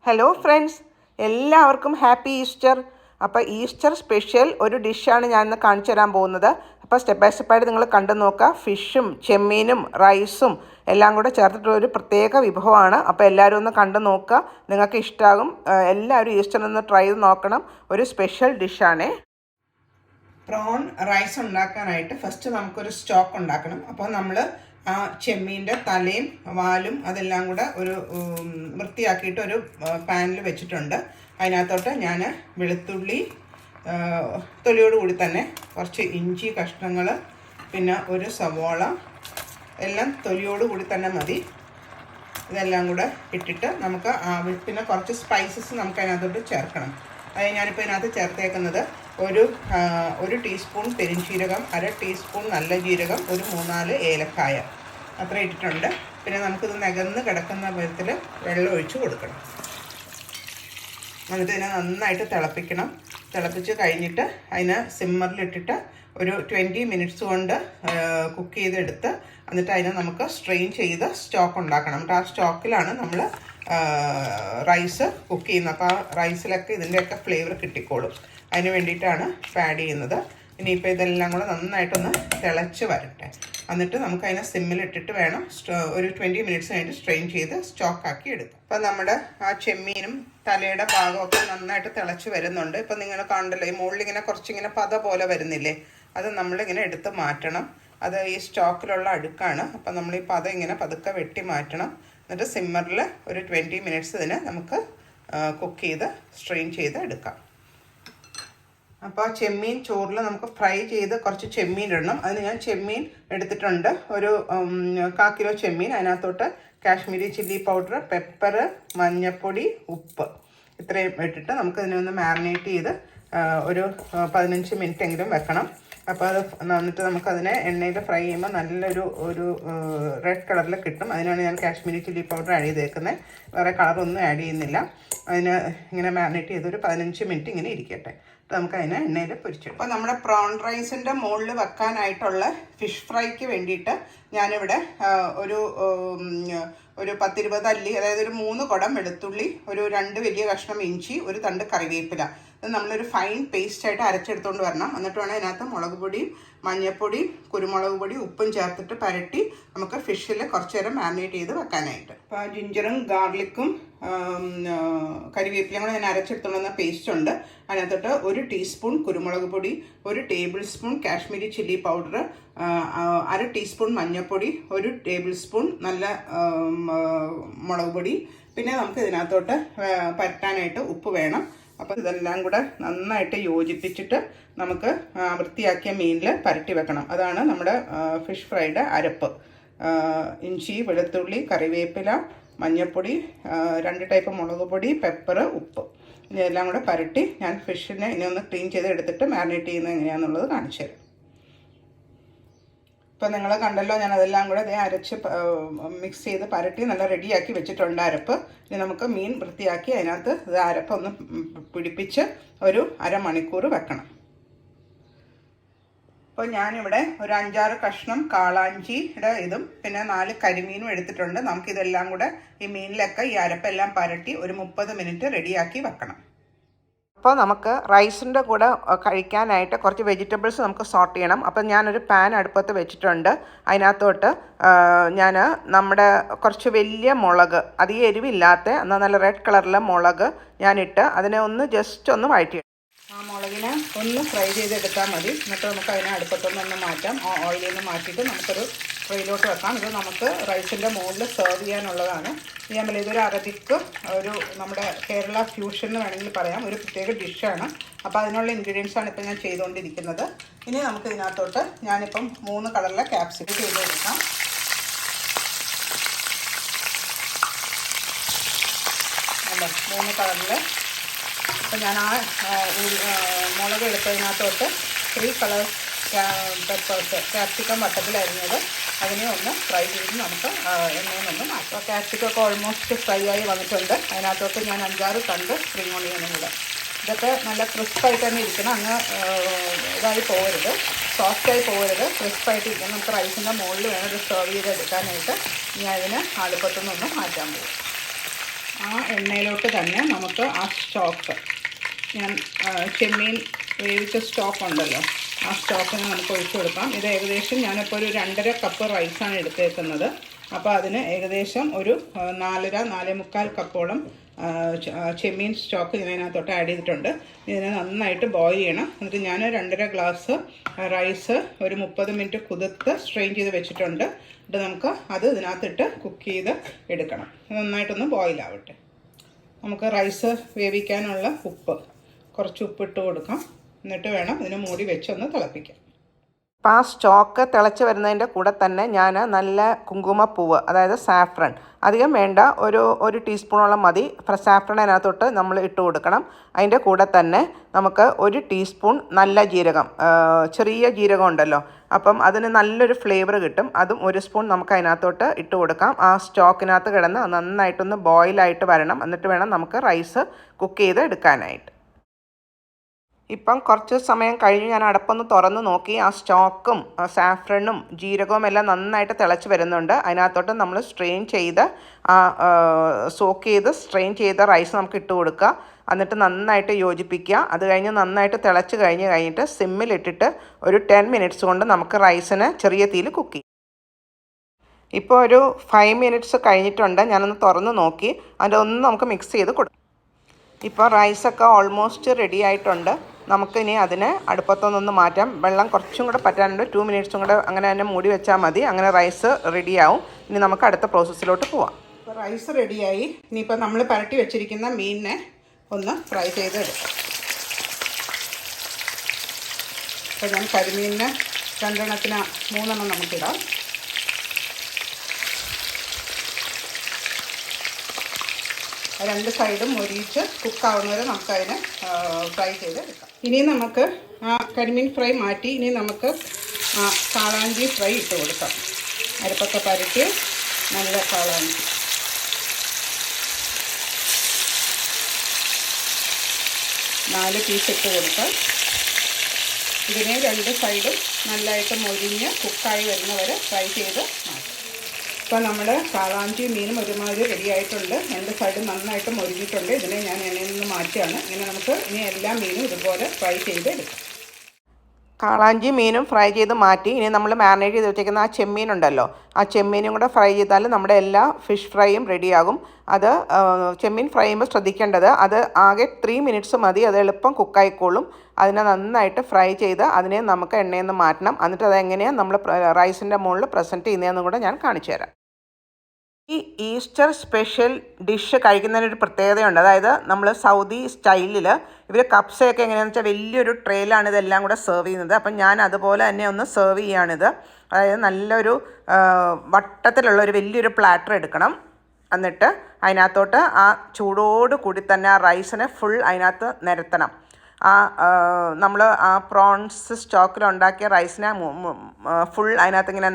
Hello friends, എല്ലാവർക്കും happy Easter. അപ്പോൾ Easter special ഒരു ഡിഷാണ് ഞാനിന്ന് കാണിച്ചു തരാൻ പോകുന്നത്. അപ്പോൾ സ്റ്റെപ്പ് ബൈ സ്റ്റെപ്പായിട്ട് നിങ്ങൾ കണ്ടു നോക്കുക. ഫിഷും ചെമ്മീനും റൈസും എല്ലാം കൂടെ ചേർത്തിട്ടുള്ളൊരു പ്രത്യേക വിഭവമാണ്. അപ്പോൾ എല്ലാവരും ഒന്ന് കണ്ടു നോക്കുക, നിങ്ങൾക്ക് ഇഷ്ടമാകും. എല്ലാവരും ഈസ്റ്ററിനൊന്ന് ട്രൈ ചെയ്ത് നോക്കണം. ഒരു സ്പെഷ്യൽ ഡിഷാണേ. പ്രോൺ റൈസ് ഉണ്ടാക്കാനായിട്ട് ഫസ്റ്റ് നമുക്കൊരു സ്റ്റോക്ക് ഉണ്ടാക്കണം. അപ്പോൾ നമ്മൾ ആ ചെമ്മീൻ്റെ തലയും വാലും അതെല്ലാം കൂടെ ഒരു വൃത്തിയാക്കിയിട്ട് ഒരു പാനിൽ വെച്ചിട്ടുണ്ട്. അതിനകത്തോട്ട് ഞാൻ വെളുത്തുള്ളി തൊലിയോടുകൂടി തന്നെ, കുറച്ച് ഇഞ്ചി കഷ്ണങ്ങൾ, പിന്നെ ഒരു സവോള, എല്ലാം തൊലിയോടുകൂടി തന്നെ മതി. ഇതെല്ലാം കൂടെ ഇട്ടിട്ട് നമുക്ക് പിന്നെ കുറച്ച് സ്പൈസസ് നമുക്ക് അതിനകത്തോട്ട് ചേർക്കണം. അത് ഞാനിപ്പോൾ ഇതിനകത്ത് ചേർത്തേക്കുന്നത് ഒരു ടീസ്പൂൺ പെരിഞ്ചീരകം, 1/2 ടീസ്പൂൺ നല്ല ജീരകം, ഒരു 3-4 ഏലക്കായ അത്ര ഇട്ടിട്ടുണ്ട്. പിന്നെ നമുക്കിത് നികന്ന് കിടക്കുന്ന വിധത്തിൽ വെള്ളം ഒഴിച്ച് കൊടുക്കണം. എന്നിട്ട് ഇതിനെ നന്നായിട്ട് തിളപ്പിക്കണം. തിളപ്പിച്ച് കഴിഞ്ഞിട്ട് അതിനെ സിമ്മറിലിട്ടിട്ട് ഒരു 20 മിനിറ്റ്സ് കൊണ്ട് കുക്ക് ചെയ്തെടുത്ത് എന്നിട്ട് അതിനെ നമുക്ക് സ്ട്രെയിൻ ചെയ്ത് സ്റ്റോക്ക് ഉണ്ടാക്കണം. എന്നിട്ട് ആ സ്റ്റോക്കിലാണ് നമ്മൾ റൈസ് കുക്ക് ചെയ്യുന്നത്. അപ്പോൾ ആ റൈസിലൊക്കെ ഇതിൻ്റെയൊക്കെ ഫ്ലേവർ കിട്ടിക്കോളും. അതിന് വേണ്ടിയിട്ടാണ് ആഡ് ചെയ്യുന്നത്. ഇനിയിപ്പോൾ ഇതെല്ലാം കൂടെ നന്നായിട്ടൊന്ന് തിളച്ച് വരട്ടെ. എന്നിട്ട് നമുക്കതിനെ സിമ്മിലിട്ടിട്ട് വേണം ഒരു 20 മിനിറ്റ്സ് കഴിഞ്ഞിട്ട് സ്ട്രെയിൻ ചെയ്ത് സ്റ്റോക്കാക്കി എടുക്കാം. അപ്പോൾ നമ്മുടെ ആ ചെമ്മീനും തലയുടെ ഭാഗമൊക്കെ നന്നായിട്ട് തിളച്ച് വരുന്നുണ്ട്. ഇപ്പം നിങ്ങൾ കണ്ടല്ലോ, ഈ മുകളിലിങ്ങനെ കുറച്ചിങ്ങനെ പത പോലെ വരുന്നില്ലേ, അത് നമ്മളിങ്ങനെ എടുത്ത് മാറ്റണം. അത് ഈ സ്റ്റോക്കിലുള്ള അഴുക്കാണ്. അപ്പം നമ്മൾ ഈ പത ഇങ്ങനെ പതുക്കെ വെട്ടി മാറ്റണം. എന്നിട്ട് സിമ്മറിൽ ഒരു 20 മിനിറ്റ്സ് ഇതിന് നമുക്ക് കുക്ക് ചെയ്ത് സ്ട്രെയിൻ ചെയ്ത് എടുക്കാം. അപ്പോൾ ചെമ്മീൻ ചോറിൽ നമുക്ക് ഫ്രൈ ചെയ്ത് കുറച്ച് ചെമ്മീൻ ഇടണം. അതിന് ഞാൻ ചെമ്മീൻ എടുത്തിട്ടുണ്ട്, ഒരു 1/4 കിലോ ചെമ്മീൻ. അതിനകത്തോട്ട് കാശ്മീരി ചില്ലി പൗഡർ, പെപ്പർ, മഞ്ഞൾപ്പൊടി, ഉപ്പ് ഇത്രയും ഇട്ടിട്ട് നമുക്കതിനെ ഒന്ന് മാരിനേറ്റ് ചെയ്ത് ഒരു 15 മിനിറ്റ് എങ്കിലും വെക്കണം. അപ്പോൾ അത് എന്നിട്ട് നമുക്കതിനെ എണ്ണയിൽ ഫ്രൈ ചെയ്യുമ്പോൾ നല്ലൊരു റെഡ് കളറിൽ കിട്ടും. അതിനാണ് ഞാൻ കാശ്മീരി ചില്ലി പൗഡർ ആഡ് ചെയ്തേക്കുന്നത്. വേറെ കളറൊന്നും ആഡ് ചെയ്യുന്നില്ല. അതിന് ഇങ്ങനെ മാരിനേറ്റ് ചെയ്ത് ഒരു 15 മിനിറ്റ് ഇങ്ങനെ ഇരിക്കട്ടെ. അപ്പോൾ നമുക്കതിനെ എണ്ണയിൽ പൊരിച്ചിടും. അപ്പോൾ നമ്മുടെ പ്രോൺ റൈസിൻ്റെ മുകളിൽ വെക്കാനായിട്ടുള്ള ഫിഷ് ഫ്രൈക്ക് വേണ്ടിയിട്ട് ഞാനിവിടെ ഒരു 10-20 അല്ലി, അതായത് ഒരു 3 കുടം വെളുത്തുള്ളി, ഒരു 2 വലിയ കഷ്ണം ഇഞ്ചി, ഒരു തണ്ട് കറിവേപ്പില, ഇത് നമ്മളൊരു ഫൈൻ പേസ്റ്റായിട്ട് അരച്ചെടുത്തുകൊണ്ട് വരണം. എന്നിട്ട് വേണം അതിനകത്ത് മുളക് പൊടിയും മഞ്ഞൾപ്പൊടിയും കുരുമുളക് പൊടി ഉപ്പും ചേർത്തിട്ട് പരട്ടി നമുക്ക് ഫിഷിൽ കുറച്ച് നേരം മാരിനേറ്റ് ചെയ്ത് വെക്കാനായിട്ട്. അപ്പോൾ ജിഞ്ചറും ഗാർലിക്കും കരിവേപ്പിലയും കൂടെ ഞാൻ അരച്ചെടുത്തുകൊണ്ട് വന്ന പേസ്റ്റ് ഉണ്ട്. അതിനകത്തോട്ട് 1 ടീസ്പൂൺ കുരുമുളക് പൊടി, 1 table spoon Kashmiri chilli powder, 1/2 teaspoon മഞ്ഞൾപ്പൊടി, 1 ടേബിൾ സ്പൂൺ നല്ല മുളക് പൊടി, പിന്നെ നമുക്ക് ഇതിനകത്തോട്ട് പരട്ടാനായിട്ട് ഉപ്പ് വേണം. അപ്പോൾ ഇതെല്ലാം കൂടെ നന്നായിട്ട് യോജിപ്പിച്ചിട്ട് നമുക്ക് വൃത്തിയാക്കിയ മീനിൽ പരട്ടി വെക്കണം. അതാണ് നമ്മുടെ ഫിഷ് ഫ്രൈയുടെ അരപ്പ്. ഇഞ്ചി, വെളുത്തുള്ളി, കറിവേപ്പില, മഞ്ഞൾപ്പൊടി, 2 ടൈപ്പ് മുളക് പൊടി, പെപ്പർ, ഉപ്പ്, ഇതെല്ലാം കൂടെ പരട്ടി ഞാൻ ഫിഷിനെ ഇനി ഒന്ന് ക്ലീൻ ചെയ്ത് എടുത്തിട്ട് മാരിനേറ്റ് ചെയ്യുന്നത് എങ്ങനെയാണെന്നുള്ളത് കാണിച്ചു തരാം. ഇപ്പോൾ നിങ്ങൾ കണ്ടല്ലോ, ഞാൻ അതെല്ലാം കൂടെ അരച്ച് മിക്സ് ചെയ്ത് പരട്ടി നല്ല റെഡിയാക്കി വെച്ചിട്ടുണ്ട് അരപ്പ്. ഇനി നമുക്ക് മീൻ വൃത്തിയാക്കി അതിനകത്ത് അരപ്പ് ഒന്ന് പിടിപ്പിച്ച് ഒരു 1/2 മണിക്കൂർ വെക്കണം. അപ്പോൾ ഞാനിവിടെ ഒരു 5-6 കഷ്ണം കാളാഞ്ചിയുടെ ഇതും പിന്നെ 4 കരിമീനും എടുത്തിട്ടുണ്ട്. നമുക്കിതെല്ലാം കൂടെ ഈ മീനിലൊക്കെ ഈ അരപ്പെല്ലാം പരട്ടി ഒരു 30 മിനിറ്റ് റെഡിയാക്കി വെക്കണം. അപ്പോൾ നമുക്ക് റൈസിൻ്റെ കൂടെ കഴിക്കാനായിട്ട് കുറച്ച് വെജിറ്റബിൾസ് നമുക്ക് സോട്ട് ചെയ്യണം. അപ്പം ഞാനൊരു പാൻ അടുപ്പത്ത് വെച്ചിട്ടുണ്ട്. അതിനകത്തോട്ട് ഞാൻ നമ്മുടെ കുറച്ച് വലിയ മുളക്, അധികം എരിവില്ലാത്ത എന്നാൽ നല്ല റെഡ് കളറിലെ മുളക് ഞാനിട്ട് അതിനെ ഒന്ന് ജസ്റ്റ് ഒന്ന് വഴറ്റി. ആ മുളകിനെ ഒന്ന് ഫ്രൈ ചെയ്തെടുത്താൽ മതി. എന്നിട്ട് നമുക്ക് അതിനെ അടുപ്പത്തൊന്ന് മാറ്റാം. ഓയിലിൽ നിന്ന് മാറ്റിയിട്ട് നമുക്കൊരു ഫ്രൈയിലോട്ട് വെക്കാം. ഇത് നമുക്ക് റൈസിൻ്റെ മുകളിൽ സെർവ് ചെയ്യാനുള്ളതാണ്. ഞാൻ ഇതൊരു അറബിക്ക് നമ്മുടെ കേരള ഫ്യൂഷൻ എന്ന് വേണമെങ്കിൽ പറയാം, ഒരു പ്രത്യേക ഡിഷാണ്. അപ്പോൾ അതിനുള്ള ഇൻഗ്രീഡിയൻസാണ് ഇപ്പോൾ ഞാൻ ചെയ്തുകൊണ്ടിരിക്കുന്നത്. ഇനി നമുക്ക് ഇതിനകത്തോട്ട് ഞാനിപ്പം 3 കളറിലെ ക്യാപ്സിക്കം ചെയ്ത് കൊടുക്കാം. അല്ലേ, 3 കളറിൽ. അപ്പോൾ ഞാൻ ആ മുളക് എടുത്തതിനകത്തോട്ട് 3 കളർ പെപ്പേഴ്സ്, ക്യാപ്സിക്കം വട്ടത്തിലരിഞ്ഞത്, അതിനെ ഒന്ന് ഫ്രൈ ചെയ്ത് നമുക്ക് എണ്ണയിൽ മാറ്റാം. അപ്പോൾ ക്യാപ്സിക്കൊക്കെ ഓൾമോസ്റ്റ് ഫ്രൈ ആയി വന്നിട്ടുണ്ട്. അതിനകത്തോട്ട് ഞാൻ 5-6 തണ്ട് സ്പ്രിംഗ് ഓണിയനും കൂടെ. ഇതൊക്കെ നല്ല ക്രിസ്പായിട്ട് തന്നെ ഇരിക്കണം. അങ്ങ് ഇതായി പോകരുത്, സോഫ്റ്റായി പോകരുത്, ക്രിസ്പായിട്ട് ഇരിക്കണം. നമുക്ക് റൈസിൻ്റെ മുകളിൽ വേണം ഇത് സെർവ് ചെയ്തെടുക്കാനായിട്ട്. ഇനി അതിന് അടുപ്പത്തുനിന്നൊന്ന് മാറ്റാൻ പോകും. ആ എണ്ണയിലോട്ട് തന്നെ നമുക്ക് ആ സ്റ്റോക്ക്, ഞാൻ ചെമ്മീൻ വേവിച്ച സ്റ്റോക്ക് ഉണ്ടല്ലോ, ആ സ്റ്റോക്കിന് നമുക്ക് ഒഴിച്ചു കൊടുക്കാം. ഇത് ഏകദേശം ഞാനിപ്പോൾ ഒരു 2.5 കപ്പ് റൈസാണ് എടുത്തേക്കുന്നത്. അപ്പോൾ അതിന് ഏകദേശം ഒരു 4.5 കപ്പോളം ചെമ്മീൻ സ്റ്റോക്ക് ഇതിനകത്തോട്ട് ആഡ് ചെയ്തിട്ടുണ്ട്. ഇതിനെ നന്നായിട്ട് ബോയിൽ ചെയ്യണം. എന്നിട്ട് ഞാൻ 2.5 ഗ്ലാസ് റൈസ് ഒരു 30 മിനിറ്റ് കുതിർത്ത് സ്ട്രെയിൻ ചെയ്ത് വെച്ചിട്ടുണ്ട്. എന്നിട്ട് നമുക്ക് അത് ഇതിനകത്തിട്ട് കുക്ക് ചെയ്ത് എടുക്കണം. നന്നായിട്ടൊന്ന് ബോയിൽ ആവട്ടെ. നമുക്ക് റൈസ് വേവിക്കാനുള്ള കുറച്ച് ഉപ്പിട്ട് കൊടുക്കാം. എന്നിട്ട് വേണം ഇതിന് മൂടി വെച്ചൊന്ന് തിളപ്പിക്കാം. അപ്പോൾ ആ സ്റ്റോക്ക് തിളച്ച് വരുന്നതിൻ്റെ കൂടെ തന്നെ ഞാൻ നല്ല കുങ്കുമപ്പൂവ്, അതായത് സാഫ്രൺ, അധികം വേണ്ട, ഒരു ടീസ്പൂണോളം മതി സാഫ്രൺ അതിനകത്തോട്ട് നമ്മൾ ഇട്ട് കൊടുക്കണം. അതിൻ്റെ കൂടെ തന്നെ നമുക്ക് 1 ടീസ്പൂൺ നല്ല ജീരകം, ചെറിയ ജീരകം ഉണ്ടല്ലോ, അപ്പം അതിന് നല്ലൊരു ഫ്ലേവർ കിട്ടും. അതും 1 സ്പൂൺ നമുക്ക് അതിനകത്തോട്ട് ഇട്ട് കൊടുക്കാം. ആ സ്റ്റോക്കിനകത്ത് കിടന്ന് നന്നായിട്ടൊന്ന് ബോയിലായിട്ട് വരണം. എന്നിട്ട് വേണം നമുക്ക് റൈസ് കുക്ക് ചെയ്ത് എടുക്കാനായിട്ട്. ഇപ്പം കുറച്ച് സമയം കഴിഞ്ഞ് ഞാൻ അടപ്പൊന്ന് തുറന്ന് നോക്കി. ആ സ്റ്റോക്കും സാഫ്രണും ജീരകവും എല്ലാം നന്നായിട്ട് തിളച്ച് വരുന്നുണ്ട്. അതിനകത്തോട്ട് നമ്മൾ സ്ട്രെയിൻ ചെയ്ത് സ്ട്രെയിൻ ചെയ്ത റൈസ് നമുക്ക് ഇട്ട് കൊടുക്കുക. എന്നിട്ട് നന്നായിട്ട് യോജിപ്പിക്കുക. അത് കഴിഞ്ഞ് നന്നായിട്ട് തിളച്ച് കഴിഞ്ഞിട്ട് സിമ്മിലിട്ടിട്ട് ഒരു 10 മിനിറ്റ്സ് കൊണ്ട് നമുക്ക് റൈസിന് ചെറിയ തീയിൽ കുക്ക് ചെയ്യാം. ഇപ്പോൾ ഒരു 5 മിനിറ്റ്സ് കഴിഞ്ഞിട്ടുണ്ട്. ഞാനൊന്ന് തുറന്ന് നോക്കി. അതിൻ്റെ നമുക്ക് മിക്സ് ചെയ്ത് കൊടുക്കാം. ഇപ്പോൾ റൈസൊക്കെ ഓൾമോസ്റ്റ് റെഡി ആയിട്ടുണ്ട്. നമുക്കിനി അതിനെ അടുപ്പത്തൊന്നൊന്ന് മാറ്റാം. വെള്ളം കുറച്ചും കൂടെ പറ്റാനുണ്ട്. 2 മിനിറ്റ്സും കൂടെ അങ്ങനെ തന്നെ മൂടി വെച്ചാൽ മതി. അങ്ങനെ റൈസ് റെഡിയാവും. ഇനി നമുക്ക് അടുത്ത പ്രോസസ്സിലോട്ട് പോവാം. ഇപ്പോൾ റൈസ് റെഡിയായി. ഇനിയിപ്പോൾ നമ്മൾ പരട്ടി വെച്ചിരിക്കുന്ന മീനിനെ ഒന്ന് ഫ്രൈ ചെയ്തെടുക്കാം. അപ്പോൾ ഞാൻ കരിമീനിന് 2 എണ്ണത്തിന് 3 എണ്ണം നമുക്കിടാം. രണ്ട് സൈഡും മൊരിയിച്ച് കുക്കാവുന്നവരെ നമുക്കതിനെ ഫ്രൈ ചെയ്തെടുക്കാം. ഇനി നമുക്ക് ആ കരിമീൻ ഫ്രൈ മാറ്റി ഇനി നമുക്ക് കാളാഞ്ചി ഫ്രൈ ഇട്ട് കൊടുക്കാം. അരപ്പൊക്കെ പരട്ടി നല്ല കാളാഞ്ചി. നാല് പീസ് ഇട്ട് കൊടുക്കാം. ഇതിനെ 2 സൈഡും നല്ലതായിട്ട് മൊരിഞ്ഞ് കുക്കായി വരുന്നവരെ ഫ്രൈ ചെയ്ത് മാറ്റാം. ഇപ്പോൾ നമ്മുടെ കാളാഞ്ചി മീനും ഒരുമാതിരി റെഡി ആയിട്ടുണ്ട്. 2 സൈഡും നന്നായിട്ട് മൊരിഞ്ഞിട്ടുണ്ട്. ഇതിനെ ഞാൻ എണ്ണയിൽ നിന്ന് മാറ്റിയാണ്. ഇങ്ങനെ നമുക്ക് ഇനി എല്ലാ മീനും ഇതുപോലെ ഫ്രൈ ചെയ്ത് എടുക്കാം. കാളാഞ്ചി മീനും ഫ്രൈ ചെയ്ത് മാറ്റി. ഇനി നമ്മൾ മാരിനേറ്റ് ചെയ്ത് വെച്ചേക്കുന്ന ആ ചെമ്മീനുണ്ടല്ലോ, ആ ചെമ്മീനും കൂടെ ഫ്രൈ ചെയ്താൽ നമ്മുടെ എല്ലാ ഫിഷ് ഫ്രൈയും റെഡിയാകും. അത് ചെമ്മീൻ ഫ്രൈ ചെയ്യുമ്പോൾ ശ്രദ്ധിക്കേണ്ടത്, അത് ആകെ 3 മിനിറ്റ്സ് മതി. അത് എളുപ്പം കുക്കായിക്കോളും. അതിനെ നന്നായിട്ട് ഫ്രൈ ചെയ്ത് അതിനെ നമുക്ക് എണ്ണയിൽ നിന്ന് മാറ്റണം. എന്നിട്ട് അതെങ്ങനെയാണ് നമ്മൾ റൈസിൻ്റെ മുകളിൽ പ്രസൻറ്റ് ചെയ്യുന്നതെന്നും കൂടെ ഞാൻ കാണിച്ചു തരാം. ഈ ഈസ്റ്റർ സ്പെഷ്യൽ ഡിഷ് കഴിക്കുന്നതിനൊരു പ്രത്യേകതയുണ്ട്. അതായത് നമ്മൾ സൗദി സ്റ്റൈലിൽ ഇവർ കപ്സയൊക്കെ എങ്ങനെയാണെന്ന് വെച്ചാൽ വലിയൊരു ട്രേയിലാണ് ഇതെല്ലാം കൂടെ സെർവ് ചെയ്യുന്നത്. അപ്പം ഞാൻ അതുപോലെ തന്നെ ഒന്ന് സെർവ് ചെയ്യുകയാണിത്. അതായത് നല്ലൊരു വട്ടത്തിലുള്ളൊരു വലിയൊരു പ്ലാറ്റർ എടുക്കണം. എന്നിട്ട് അതിനകത്തോട്ട് ആ ചൂടോട് കൂടി തന്നെ ആ റൈസിനെ ഫുൾ അതിനകത്ത് നിരത്തണം. നമ്മൾ ആ പ്രോൺസ് സ്റ്റോക്കിലുണ്ടാക്കിയ റൈസിനെ ഫുൾ അതിനകത്ത് ഇങ്ങനെ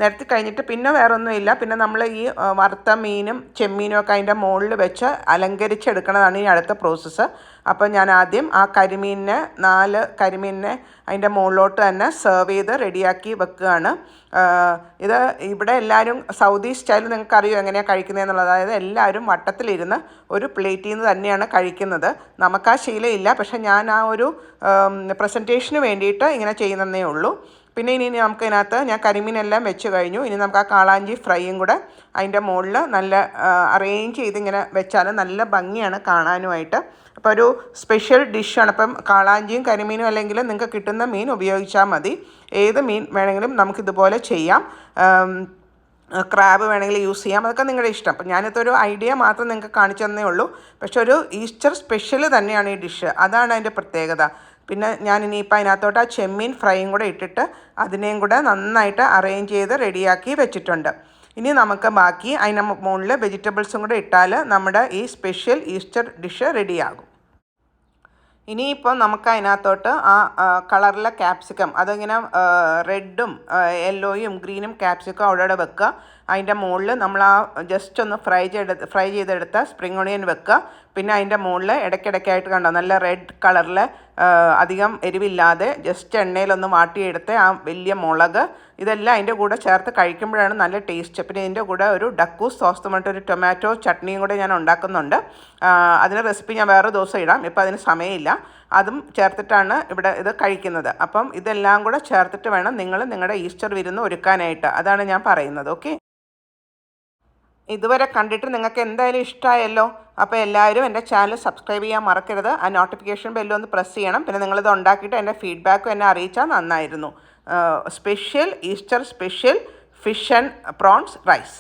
നിരത്തി കഴിഞ്ഞിട്ട് പിന്നെ വേറെ ഒന്നുമില്ല. പിന്നെ നമ്മൾ ഈ വറുത്ത മീനും ചെമ്മീനും ഒക്കെ അതിൻ്റെ മുകളിൽ വെച്ച് അലങ്കരിച്ചെടുക്കണതാണ് ഈ അടുത്ത പ്രോസസ്സ്. അപ്പോൾ ഞാൻ ആദ്യം ആ 4 കരിമീനിനെ അതിൻ്റെ മുകളിലോട്ട് തന്നെ സെർവ് ചെയ്ത് റെഡിയാക്കി വെക്കുകയാണ്. ഇത് ഇവിടെ എല്ലാവരും സൗദി സ്റ്റൈൽ നിങ്ങൾക്കറിയോ എങ്ങനെയാണ് കഴിക്കുന്നതെന്നുള്ളത്. അതായത് എല്ലാവരും വട്ടത്തിലിരുന്ന് ഒരു പ്ലേറ്റിൽ നിന്ന് തന്നെയാണ് കഴിക്കുന്നത്. നമുക്ക് ആ ശീലമില്ല. പക്ഷേ ഞാൻ ആ ഒരു പ്രസൻറ്റേഷന് വേണ്ടിയിട്ട് ഇങ്ങനെ ചെയ്യുന്നതേ ഉള്ളൂ. പിന്നെ ഇനി നമുക്ക് ഇതിനകത്ത് ഞാൻ കരിമീനെല്ലാം വെച്ച് കഴിഞ്ഞു. ഇനി നമുക്ക് ആ കാളാഞ്ചി ഫ്രൈയും കൂടെ അതിൻ്റെ മുകളിൽ നല്ല അറേഞ്ച് ചെയ്ത് ഇങ്ങനെ വെച്ചാൽ നല്ല ഭംഗിയാണ് കാണാനുമായിട്ട്. അപ്പോൾ ഒരു സ്പെഷ്യൽ ഡിഷാണ്. അപ്പം കാളാഞ്ചിയും കരിമീനും അല്ലെങ്കിൽ നിങ്ങൾക്ക് കിട്ടുന്ന മീൻ ഉപയോഗിച്ചാൽ മതി. ഏത് മീൻ വേണമെങ്കിലും നമുക്കിതുപോലെ ചെയ്യാം. ക്രാബ് വേണമെങ്കിൽ യൂസ് ചെയ്യാം. അതൊക്കെ നിങ്ങളുടെ ഇഷ്ടം. അപ്പം ഞാനിതൊരു ഐഡിയ മാത്രം നിങ്ങൾക്ക് കാണിച്ചു തന്നേ ഉള്ളൂ. പക്ഷെ ഒരു ഈസ്റ്റർ സ്പെഷ്യൽ തന്നെയാണ് ഈ ഡിഷ്. അതാണ് അതിൻ്റെ പ്രത്യേകത. പിന്നെ ഞാനിനിയിപ്പോൾ അതിനകത്തോട്ട് ആ ചെമ്മീൻ ഫ്രൈയും കൂടെ ഇട്ടിട്ട് അതിനെയും കൂടെ നന്നായിട്ട് അറേഞ്ച് ചെയ്ത് റെഡിയാക്കി വെച്ചിട്ടുണ്ട്. ഇനി നമുക്ക് ബാക്കി അതിന് മുകളിൽ വെജിറ്റബിൾസും കൂടെ ഇട്ടാൽ നമ്മുടെ ഈ സ്പെഷ്യൽ ഈസ്റ്റർ ഡിഷ് റെഡിയാകും. ഇനിയിപ്പോൾ നമുക്ക് അതിനകത്തോട്ട് ആ കളറിലെ ക്യാപ്സിക്കം, അതിങ്ങനെ റെഡും യെല്ലോയും ഗ്രീനും ക്യാപ്സിക്കം അവിടെ വെക്കുക. അതിൻ്റെ മുകളിൽ നമ്മൾ ആ ജസ്റ്റ് ഒന്ന് ഫ്രൈ ചെയ്തെടുത്ത സ്പ്രിംഗ് ഓണിയൻ വെക്കുക. പിന്നെ അതിൻ്റെ മുകളിൽ ഇടയ്ക്കിടയ്ക്കായിട്ട് കണ്ടോ നല്ല റെഡ് കളറിൽ അധികം എരിവില്ലാതെ ജസ്റ്റ് എണ്ണയിലൊന്ന് വാട്ടിയെടുത്ത് ആ വലിയ മുളക് ഇതെല്ലാം അതിൻ്റെ കൂടെ ചേർത്ത് കഴിക്കുമ്പോഴാണ് നല്ല ടേസ്റ്റ്. പിന്നെ ഇതിൻ്റെ കൂടെ ഒരു ഡക്കൂസ് സോസ് പറഞ്ഞിട്ടൊരു ടൊമാറ്റോ ചട്നിയും കൂടെ ഞാൻ ഉണ്ടാക്കുന്നുണ്ട്. അതിന് റെസിപ്പി ഞാൻ വേറെ ദിവസം ഇടാം, ഇപ്പോൾ അതിന് സമയമില്ല. അതും ചേർത്തിട്ടാണ് ഇവിടെ ഇത് കഴിക്കുന്നത്. അപ്പം ഇതെല്ലാം കൂടെ ചേർത്തിട്ട് വേണം നിങ്ങൾ നിങ്ങളുടെ ഈസ്റ്റർ വിരുന്ന് ഒരുക്കാനായിട്ട്. അതാണ് ഞാൻ പറയുന്നത്. ഓക്കെ, ഇതുവരെ കണ്ടിട്ട് നിങ്ങൾക്ക് എന്തായാലും ഇഷ്ടമായല്ലോ. അപ്പോൾ എല്ലാവരും എൻ്റെ ചാനൽ സബ്സ്ക്രൈബ് ചെയ്യാൻ മറക്കരുത്. ആ നോട്ടിഫിക്കേഷൻ ബെല്ലൊന്ന് പ്രസ് ചെയ്യണം. പിന്നെ നിങ്ങളിത് ഉണ്ടാക്കിയിട്ട് എൻ്റെ ഫീഡ്ബാക്കും എന്നെ അറിയിച്ചാൽ നന്നായിരുന്നു. Easter special fish and prawns rice.